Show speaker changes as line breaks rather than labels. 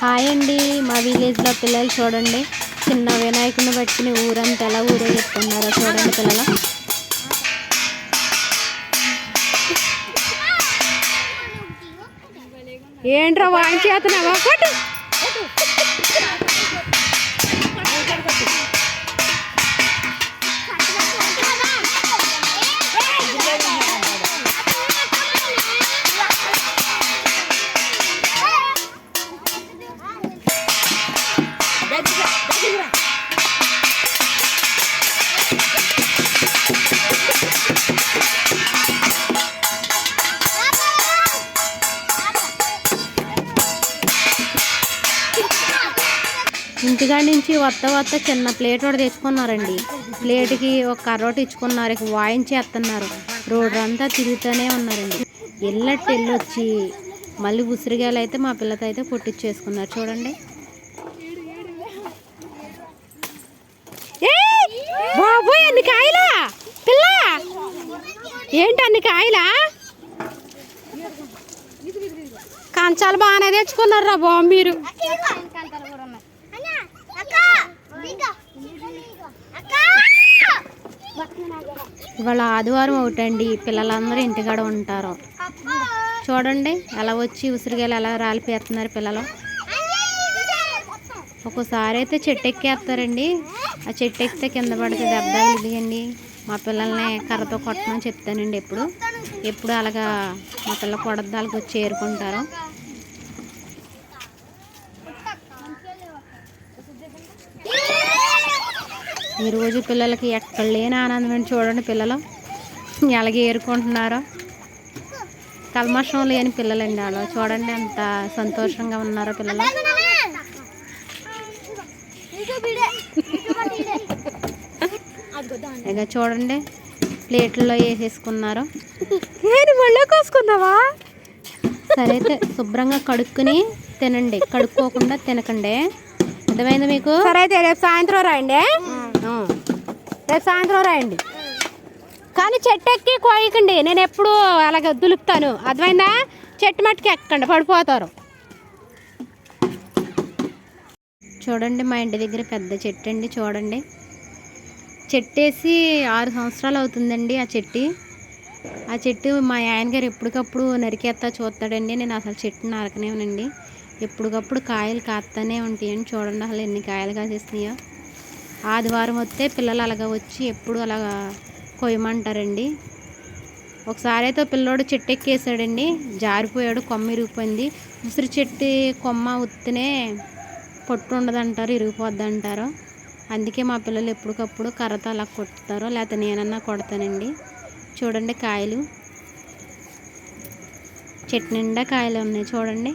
Hi అండి, మా విలేజ్లో పిల్లలు చూడండి చిన్న వినాయకుని పట్టుకుని ఊరంతా ఎలా ఊరేగిస్తున్నారో చూడండి పిల్లలు. ఏంట్రా వాయించేస్తున్నావా? ఇంటికాడ నుంచి వత్త చిన్న ప్లేట్ ఒకటి తెచ్చుకున్నారండి. ప్లేట్కి ఒక కర్రోటి ఇచ్చుకున్నారు. ఇక వాయించేస్తున్నారు. రోడ్డు అంతా తిరుగుతూనే ఉన్నారండి. వెళ్ళొచ్చి మళ్ళీ ఉసిరిగాయలు అయితే మా పిల్లతో అయితే కొట్టించేసుకున్నారు చూడండి. బాబోయ్, అన్ని కాయలా పిల్ల? ఏంటి అన్ని కాయలా? కంచాలు బాగానే తెచ్చుకున్నారు రా బాబు మీరు. ఇవాళ ఆదివారం ఒకటండి, పిల్లలందరూ ఇంటికాడ ఉంటారు. చూడండి ఎలా వచ్చి ఉసిరిగాయలు ఎలా రాలిపోతున్నారు పిల్లలు. ఒక్కోసారి అయితే చెట్టు ఎక్కేస్తారండి. ఆ చెట్టు ఎక్కితే కింద పడితే దెబ్బ తగిలియండి. మా పిల్లల్ని కర్రతో కొట్టమని చెప్తానండి. ఎప్పుడు అలాగా మా పిల్ల కొడద్దాలకు వచ్చి ఏరుకుంటారు. ఈరోజు పిల్లలకి ఎక్కడ లేని ఆనందం చూడండి. పిల్లలు ఎలాగే ఏరుకుంటున్నారో. కల్మషం లేని పిల్లలండి వాళ్ళు. చూడండి ఎంత సంతోషంగా ఉన్నారో పిల్లలు. ఇక చూడండి ప్లేట్లలో వేసేసుకున్నారు. మళ్ళీ కోసుకుందావా? సరే అయితే శుభ్రంగా కడుక్కుని తినండి, కడుక్కోకుండా తినకండి. అర్థమైంది మీకు? సరే అయితే రేపు సాయంత్రం రాయండి. కానీ చెట్టు ఎక్కి కోయకండి. నేను ఎప్పుడు అలాగ దులుపుతాను. అర్థమైందా? చెట్టు మట్టుకి ఎక్కండి, పడిపోతారు. చూడండి మా ఇంటి దగ్గర పెద్ద చెట్టు అండి. చూడండి చెట్టు వేసి 6 సంవత్సరాలు అవుతుందండి. ఆ చెట్టు మా ఆయనగారు ఎప్పటికప్పుడు నరికేస్తా చూస్తాడండి. నేను అసలు చెట్టు నరకనేమనండి. ఎప్పటికప్పుడు కాయలు కాస్తూనే ఉంటాయండి. చూడండి అసలు ఎన్ని కాయలు కాసేసినాయో. ఆదివారం వస్తే పిల్లలు అలాగ వచ్చి ఎప్పుడు అలాగా కొయ్యమంటారండి. ఒకసారి అయితే పిల్లోడు చెట్టు ఎక్కేసాడండి, జారిపోయాడు, కొమ్మ ఇరిగిపోయింది. ఉసిరి చెట్టు కొమ్మ ఉత్తినే పొట్టు ఉండదంటారు, ఇరిగిపోద్ది అంటారు. అందుకే మా పిల్లలు ఎప్పటికప్పుడు కర్రతో అలా కొడతారు, లేకపోతే నేనన్నా కొడతానండి. చూడండి కాయలు, చెట్టు నిండా కాయలు ఉన్నాయి చూడండి.